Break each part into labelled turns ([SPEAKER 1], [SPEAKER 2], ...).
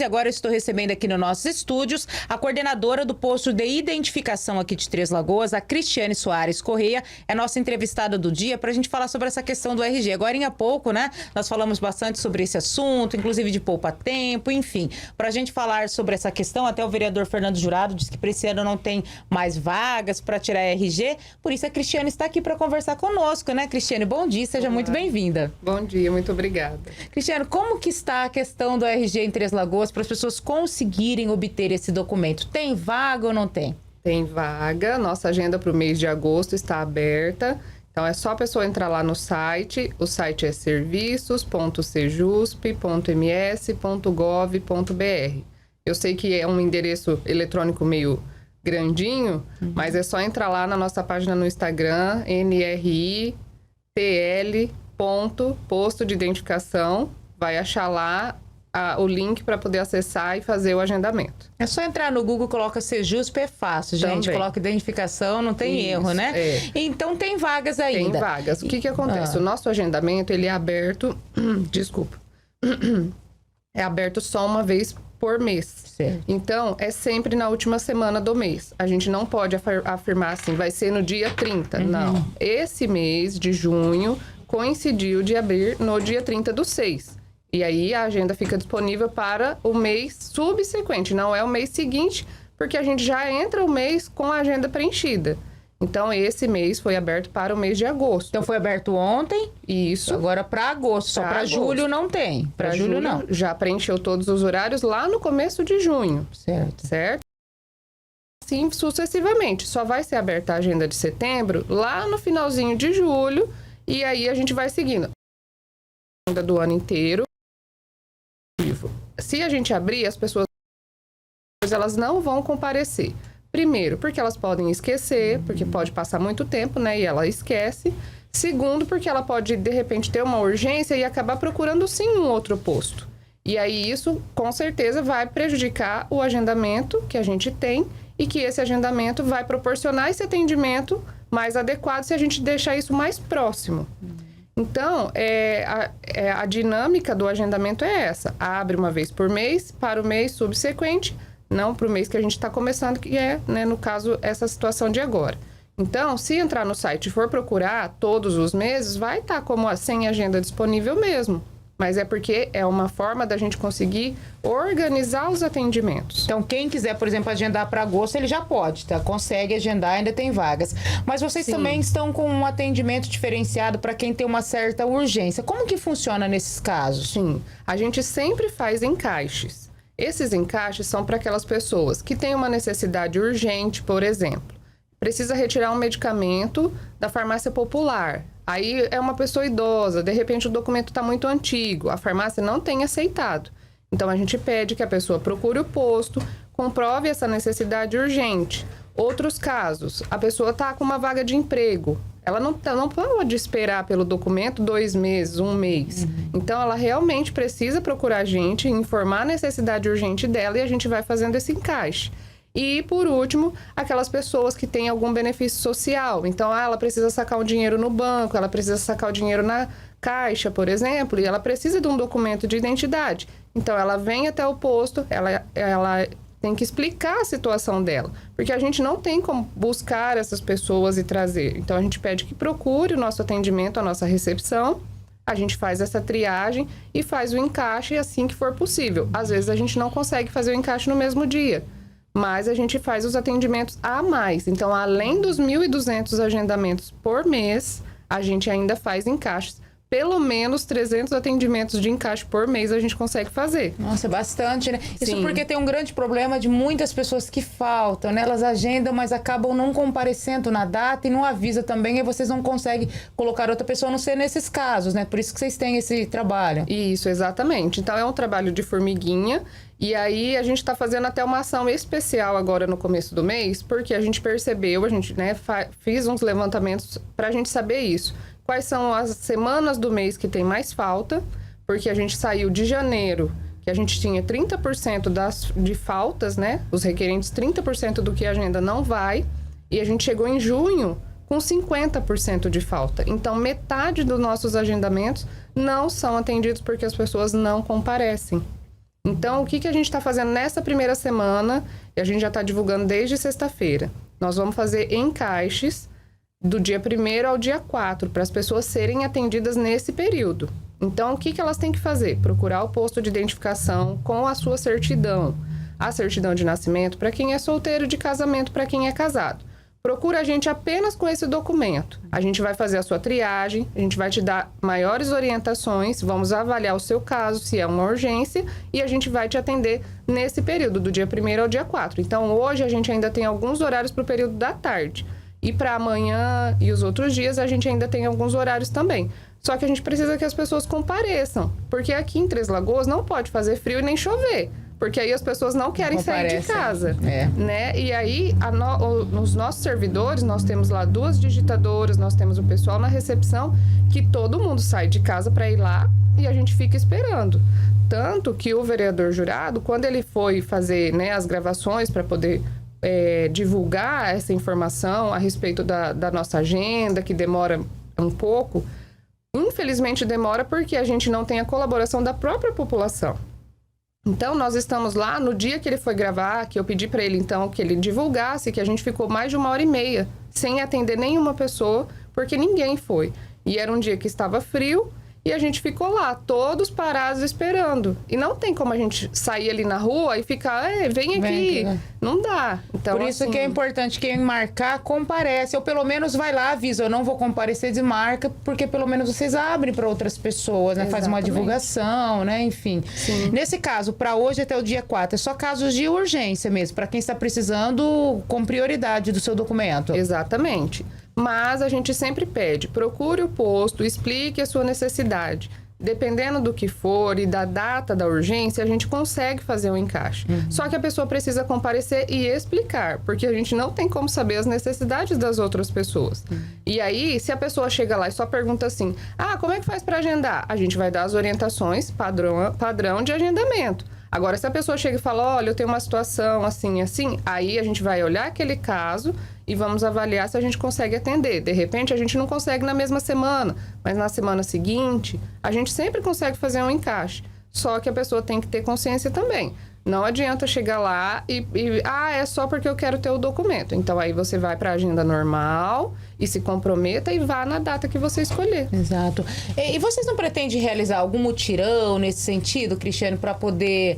[SPEAKER 1] Agora eu estou recebendo aqui nos nossos estúdios a coordenadora do posto de identificação aqui de Três Lagoas, a Cristiane Soares Correia, é nossa entrevistada do dia para a gente falar sobre essa questão do RG. Agora, há pouco, né, nós falamos bastante sobre esse assunto, inclusive de poupa-tempo, enfim. Para a gente falar sobre essa questão, até o vereador Fernando Jurado disse que para esse ano não tem mais vagas para tirar RG, por isso a Cristiane está aqui para conversar conosco, né, Cristiane? Bom dia, seja muito bem-vinda.
[SPEAKER 2] Bom dia, muito obrigada.
[SPEAKER 1] Cristiane, como que está a questão do RG em Três Lagoas para as pessoas conseguirem obter esse documento? Tem vaga ou não tem?
[SPEAKER 2] Tem vaga, nossa agenda para o mês de agosto está aberta, então é só a pessoa entrar lá no site, o site é serviços.sejusp.ms.gov.br. Eu sei que é um endereço eletrônico meio grandinho, mas é só entrar lá na nossa página no Instagram, nritl.posto de identificação, vai achar lá o link para poder acessar e fazer o agendamento.
[SPEAKER 1] É só entrar no Google, coloca Sejusp, é fácil, gente.
[SPEAKER 2] Também.
[SPEAKER 1] Coloca identificação, não tem erro, né?
[SPEAKER 2] É.
[SPEAKER 1] Então tem vagas ainda.
[SPEAKER 2] Tem vagas. O que acontece? O nosso agendamento, ele é aberto... Desculpa. É aberto só uma vez por mês.
[SPEAKER 1] Certo.
[SPEAKER 2] Então, é sempre na última semana do mês. A gente não pode afirmar assim, vai ser no dia 30. Não. Esse mês de junho coincidiu de abrir no dia 30/6. E aí a agenda fica disponível para o mês subsequente, não é o mês seguinte, porque a gente já entra o mês com a agenda preenchida. Então, esse mês foi aberto para o mês de agosto.
[SPEAKER 1] Então, foi aberto ontem.
[SPEAKER 2] Isso.
[SPEAKER 1] Agora para agosto. Só para julho não tem.
[SPEAKER 2] Para julho não. Já preencheu todos os horários lá no começo de junho.
[SPEAKER 1] Certo.
[SPEAKER 2] Certo? Assim sucessivamente. Só vai ser aberta a agenda de setembro lá no finalzinho de julho. E aí a gente vai seguindo. A agenda do ano inteiro. Se a gente abrir, as pessoas elas não vão comparecer. Primeiro, porque elas podem esquecer, porque pode passar muito tempo, né? E ela esquece. Segundo, porque ela pode, de repente, ter uma urgência e acabar procurando, sim, um outro posto. E aí, isso, com certeza, vai prejudicar o agendamento que a gente tem e que esse agendamento vai proporcionar esse atendimento mais adequado se a gente deixar isso mais próximo. Então, a dinâmica do agendamento é essa. Abre uma vez por mês, para o mês subsequente, não para o mês que a gente está começando, que é, né, no caso, essa situação de agora. Então, se entrar no site e for procurar todos os meses, vai estar como sem agenda disponível mesmo. Mas é porque é uma forma da gente conseguir organizar os atendimentos.
[SPEAKER 1] Então, quem quiser, por exemplo, agendar para agosto, ele já pode, tá? Consegue agendar, ainda tem vagas. Mas vocês também estão com um atendimento diferenciado para quem tem uma certa urgência. Como que funciona nesses casos?
[SPEAKER 2] Sim, a gente sempre faz encaixes. Esses encaixes são para aquelas pessoas que têm uma necessidade urgente, por exemplo. Precisa retirar um medicamento da farmácia popular. Aí é uma pessoa idosa, de repente o documento está muito antigo, a farmácia não tem aceitado. Então a gente pede que a pessoa procure o posto, comprove essa necessidade urgente. Outros casos, a pessoa está com uma vaga de emprego, ela não pode esperar pelo documento 2 meses, 1 mês. Então ela realmente precisa procurar a gente, informar a necessidade urgente dela e a gente vai fazendo esse encaixe. E, por último, aquelas pessoas que têm algum benefício social. Então, ela precisa sacar o dinheiro no banco, ela precisa sacar o dinheiro na caixa, por exemplo, e ela precisa de um documento de identidade. Então, ela vem até o posto, ela tem que explicar a situação dela, porque a gente não tem como buscar essas pessoas e trazer. Então, a gente pede que procure o nosso atendimento, a nossa recepção, a gente faz essa triagem e faz o encaixe assim que for possível. Às vezes, a gente não consegue fazer o encaixe no mesmo dia, mas a gente faz os atendimentos a mais. Então, além dos 1.200 agendamentos por mês, a gente ainda faz encaixes. Pelo menos 300 atendimentos de encaixe por mês a gente consegue fazer.
[SPEAKER 1] Nossa, é bastante, né? Isso
[SPEAKER 2] Sim.
[SPEAKER 1] porque tem um grande problema de muitas pessoas que faltam, né? Elas agendam, mas acabam não comparecendo na data e não avisa também, e vocês não conseguem colocar outra pessoa, a não ser nesses casos, né? Por isso que vocês têm esse trabalho.
[SPEAKER 2] Isso, exatamente. Então, é um trabalho de formiguinha. E aí, a gente está fazendo até uma ação especial agora no começo do mês, porque a gente percebeu, a gente, né, fiz uns levantamentos para a gente saber isso. Quais são as semanas do mês que tem mais falta, porque a gente saiu de janeiro, que a gente tinha 30% de faltas, né? Os requerentes, 30% do que a agenda não vai, e a gente chegou em junho com 50% de falta. Então, metade dos nossos agendamentos não são atendidos porque as pessoas não comparecem. Então, o que a gente está fazendo nessa primeira semana, e a gente já está divulgando desde sexta-feira. Nós vamos fazer encaixes do dia 1º ao dia 4, para as pessoas serem atendidas nesse período. Então, o que elas têm que fazer? Procurar o posto de identificação com a sua certidão. A certidão de nascimento para quem é solteiro, de casamento para quem é casado. Procura a gente apenas com esse documento. A gente vai fazer a sua triagem, a gente vai te dar maiores orientações, vamos avaliar o seu caso, se é uma urgência, e a gente vai te atender nesse período, do dia 1º ao dia 4. Então, hoje a gente ainda tem alguns horários para o período da tarde. E para amanhã e os outros dias, a gente ainda tem alguns horários também. Só que a gente precisa que as pessoas compareçam, porque aqui em Três Lagoas não pode fazer frio e nem chover. Porque aí as pessoas não querem sair de casa, né? E aí, nos nossos servidores, nós temos lá 2 digitadoras, nós temos o pessoal na recepção, que todo mundo sai de casa para ir lá e a gente fica esperando. Tanto que o vereador jurado, quando ele foi fazer, né, as gravações para poder divulgar essa informação a respeito da nossa agenda, que demora um pouco, infelizmente demora porque a gente não tem a colaboração da própria população. Então, nós estamos lá, no dia que ele foi gravar, que eu pedi para ele, então, que ele divulgasse, que a gente ficou mais de 1h30 sem atender nenhuma pessoa, porque ninguém foi. E era um dia que estava frio e a gente ficou lá, todos parados esperando. E não tem como a gente sair ali na rua e ficar, vem aqui. Não dá. Então,
[SPEAKER 1] por isso que é importante, quem marcar, comparece. Ou pelo menos vai lá, avisa, eu não vou comparecer, desmarca, porque pelo menos vocês abrem para outras pessoas, né? Faz uma divulgação, né? Enfim.
[SPEAKER 2] Sim.
[SPEAKER 1] Nesse caso, para hoje até o dia 4, é só casos de urgência mesmo, para quem está precisando com prioridade do seu documento.
[SPEAKER 2] Exatamente. Mas a gente sempre pede, procure o posto, explique a sua necessidade. Dependendo do que for e da data da urgência, a gente consegue fazer um encaixe. Só que a pessoa precisa comparecer e explicar, porque a gente não tem como saber as necessidades das outras pessoas. E aí, se a pessoa chega lá e só pergunta assim, como é que faz para agendar? A gente vai dar as orientações padrão de agendamento. Agora, se a pessoa chega e fala, olha, eu tenho uma situação assim, aí a gente vai olhar aquele caso e vamos avaliar se a gente consegue atender. De repente, a gente não consegue na mesma semana, mas na semana seguinte, a gente sempre consegue fazer um encaixe. Só que a pessoa tem que ter consciência também. Não adianta chegar lá é só porque eu quero ter o documento. Então, aí você vai para a agenda normal e se comprometa e vá na data que você escolher.
[SPEAKER 1] Exato. E vocês não pretendem realizar algum mutirão nesse sentido, Cristiane, para poder,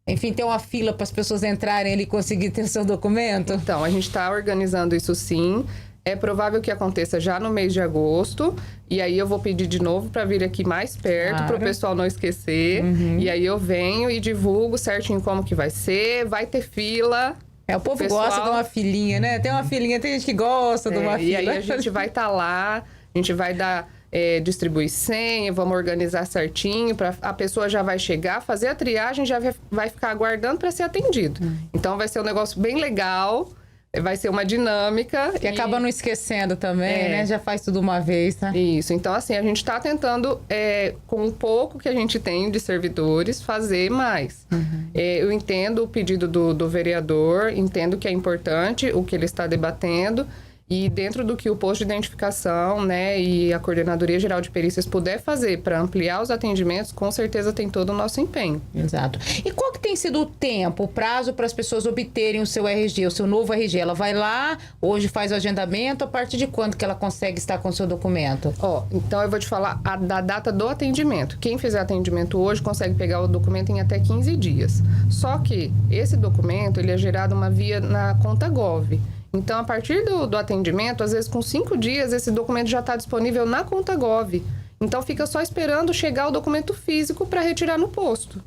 [SPEAKER 1] enfim, ter uma fila para as pessoas entrarem ali e conseguir ter o seu documento?
[SPEAKER 2] Então, a gente está organizando isso sim. É provável que aconteça já no mês de agosto. E aí eu vou pedir de novo para vir aqui mais perto, para o pessoal não esquecer. E aí eu venho e divulgo certinho como que vai ser. Vai ter fila.
[SPEAKER 1] O povo gosta de uma filinha, né? Tem uma filinha, tem gente que gosta de uma fila.
[SPEAKER 2] E aí a gente vai estar lá, a gente vai dar... distribuir senha, vamos organizar certinho, a pessoa já vai chegar, fazer a triagem, já vai ficar aguardando para ser atendido. Então vai ser um negócio bem legal, vai ser uma dinâmica.
[SPEAKER 1] Que acaba não esquecendo também, né? Já faz tudo uma vez, tá?
[SPEAKER 2] Isso, então assim, a gente está tentando, com o pouco que a gente tem de servidores, fazer mais. Eu entendo o pedido do vereador, entendo que é importante o que ele está debatendo. E dentro do que o posto de identificação, né, e a Coordenadoria Geral de Perícias puder fazer para ampliar os atendimentos, com certeza tem todo o nosso empenho.
[SPEAKER 1] Exato. E qual que tem sido o tempo, o prazo para as pessoas obterem o seu RG, o seu novo RG? Ela vai lá, hoje faz o agendamento, a partir de quando que ela consegue estar com o seu documento?
[SPEAKER 2] Então eu vou te falar da data do atendimento. Quem fizer atendimento hoje consegue pegar o documento em até 15 dias. Só que esse documento, ele é gerado uma via na conta Gov. Então, a partir do atendimento, às vezes com 5 dias, esse documento já está disponível na conta Gov. Então, fica só esperando chegar o documento físico para retirar no posto.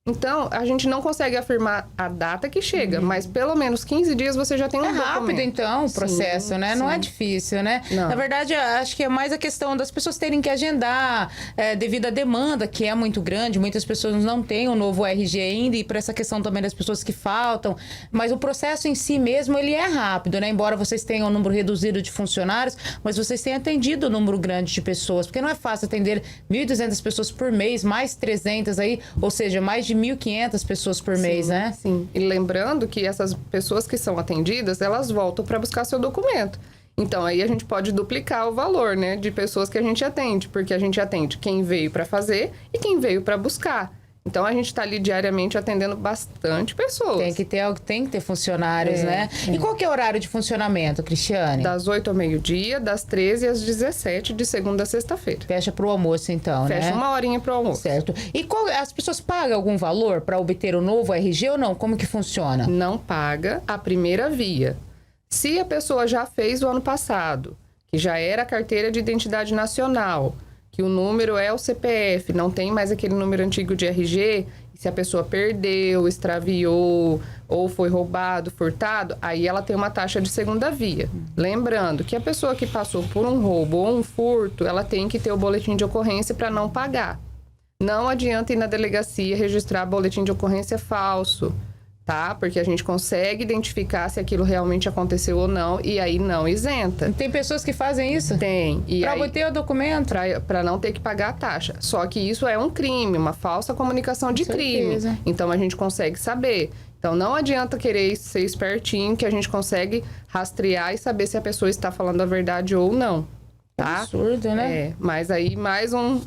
[SPEAKER 2] Então, a gente não consegue afirmar a data que chega, mas pelo menos 15 dias você já tem um documento.
[SPEAKER 1] É rápido, então, o processo, né? Sim. Não é difícil, né? Não. Na verdade, acho que é mais a questão das pessoas terem que agendar devido à demanda, que é muito grande. Muitas pessoas não têm o novo RG ainda, e para essa questão também das pessoas que faltam. Mas o processo em si mesmo, ele é rápido, né? Embora vocês tenham um número reduzido de funcionários, mas vocês têm atendido um número grande de pessoas, porque não é fácil atender 1.200 pessoas por mês, mais 300 aí, ou seja, mais de 1.500 pessoas por mês, né?
[SPEAKER 2] Sim. E lembrando que essas pessoas que são atendidas, elas voltam para buscar seu documento. Então, aí a gente pode duplicar o valor, né, de pessoas que a gente atende, porque a gente atende quem veio para fazer e quem veio para buscar. Então, a gente está ali diariamente atendendo bastante pessoas.
[SPEAKER 1] Tem que ter funcionários, né? E qual que é o horário de funcionamento, Cristiane?
[SPEAKER 2] Das 8 ao meio-dia, das 13 às 17, de segunda a sexta-feira.
[SPEAKER 1] Fecha pro almoço, então, né?
[SPEAKER 2] Fecha uma horinha pro almoço.
[SPEAKER 1] Certo. E as pessoas pagam algum valor para obter o novo RG ou não? Como que funciona?
[SPEAKER 2] Não paga a primeira via. Se a pessoa já fez o ano passado, que já era a carteira de identidade nacional, que o número é o CPF, não tem mais aquele número antigo de RG, e se a pessoa perdeu, extraviou ou foi roubado, furtado, aí ela tem uma taxa de segunda via. Lembrando que a pessoa que passou por um roubo ou um furto, ela tem que ter o boletim de ocorrência para não pagar. Não adianta ir na delegacia registrar boletim de ocorrência falso, tá? Porque a gente consegue identificar se aquilo realmente aconteceu ou não, e aí não isenta.
[SPEAKER 1] Tem pessoas que fazem isso?
[SPEAKER 2] Tem.
[SPEAKER 1] Para obter o documento?
[SPEAKER 2] Para não ter que pagar a taxa. Só que isso é um crime, uma falsa comunicação de crime. Então, a gente consegue saber. Então, não adianta querer ser espertinho, que a gente consegue rastrear e saber se a pessoa está falando a verdade ou não. Tá?
[SPEAKER 1] Absurdo, né?
[SPEAKER 2] Mas aí, mais um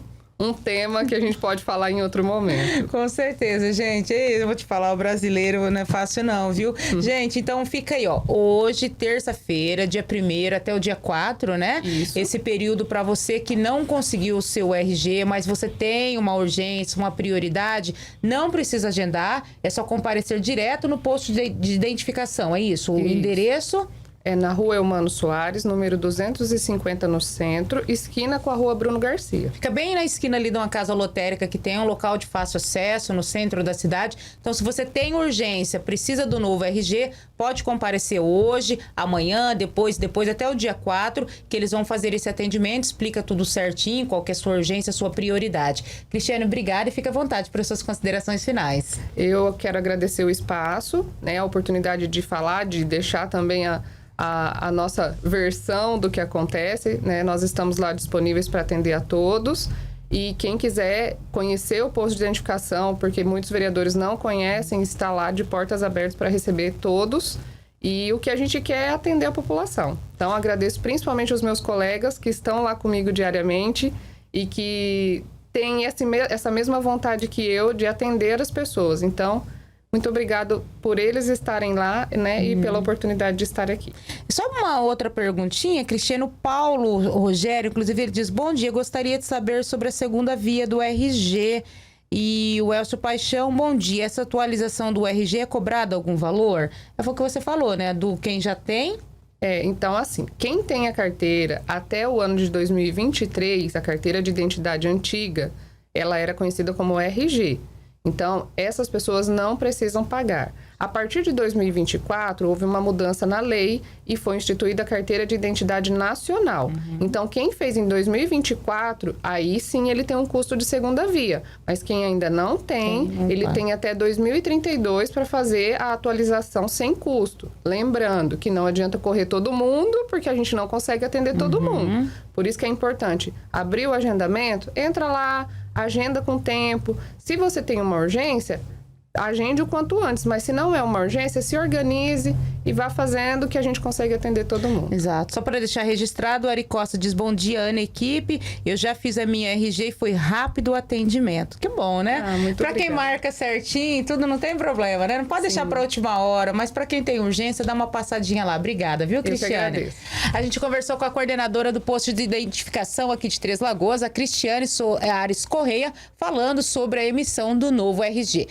[SPEAKER 2] tema que a gente pode falar em outro momento.
[SPEAKER 1] Com certeza, gente. Eu vou te falar, o brasileiro não é fácil não, viu? Gente, então fica aí, ó. Hoje, terça-feira, dia 1º até o dia 4, né?
[SPEAKER 2] Isso.
[SPEAKER 1] Esse período para você que não conseguiu o seu RG, mas você tem uma urgência, uma prioridade, não precisa agendar, é só comparecer direto no posto de identificação, é isso? O endereço...
[SPEAKER 2] É na Rua Eumano Soares, número 250 no centro, esquina com a Rua Bruno Garcia.
[SPEAKER 1] Fica bem na esquina ali de uma casa lotérica que tem um local de fácil acesso no centro da cidade. Então, se você tem urgência, precisa do novo RG, pode comparecer hoje, amanhã, depois até o dia 4, que eles vão fazer esse atendimento, explica tudo certinho, qual que é a sua urgência, a sua prioridade. Cristiane, obrigada e fica à vontade para as suas considerações finais.
[SPEAKER 2] Eu quero agradecer o espaço, né, a oportunidade de falar, de deixar também a nossa versão do que acontece, né? Nós estamos lá disponíveis para atender a todos. E quem quiser conhecer o posto de identificação, porque muitos vereadores não conhecem, está lá de portas abertas para receber todos. E o que a gente quer é atender a população. Então, agradeço principalmente os meus colegas que estão lá comigo diariamente e que têm essa mesma vontade que eu de atender as pessoas. Então, muito obrigado por eles estarem lá, né? E pela oportunidade de estar aqui.
[SPEAKER 1] Só uma outra perguntinha, Cristiano. Paulo Rogério, inclusive, ele diz: bom dia, gostaria de saber sobre a segunda via do RG. E o Elcio Paixão, bom dia. Essa atualização do RG é cobrada algum valor? Foi o que você falou, né? Do quem já tem?
[SPEAKER 2] Então, assim, quem tem a carteira até o ano de 2023, a carteira de identidade antiga, ela era conhecida como RG. Então, essas pessoas não precisam pagar. A partir de 2024, houve uma mudança na lei e foi instituída a carteira de identidade nacional. Então, quem fez em 2024, aí sim ele tem um custo de segunda via. Mas quem ainda não tem, ele tem até 2032 para fazer a atualização sem custo. Lembrando que não adianta correr todo mundo, porque a gente não consegue atender todo mundo. Por isso que é importante abrir o agendamento, entra lá, agenda com tempo. Se você tem uma urgência, agende o quanto antes, mas se não é uma urgência, se organize e vá fazendo que a gente consegue atender todo mundo.
[SPEAKER 1] Exato. Só para deixar registrado, o Ari Costa diz: bom dia, Ana, equipe. Eu já fiz a minha RG e foi rápido o atendimento. Que bom, né? Para quem marca certinho, tudo não tem problema, né? Não pode deixar para última hora, mas para quem tem urgência, dá uma passadinha lá. Obrigada, viu, Cristiane? A gente conversou com a coordenadora do posto de identificação aqui de Três Lagoas, a Cristiane Soares Correia, falando sobre a emissão do novo RG.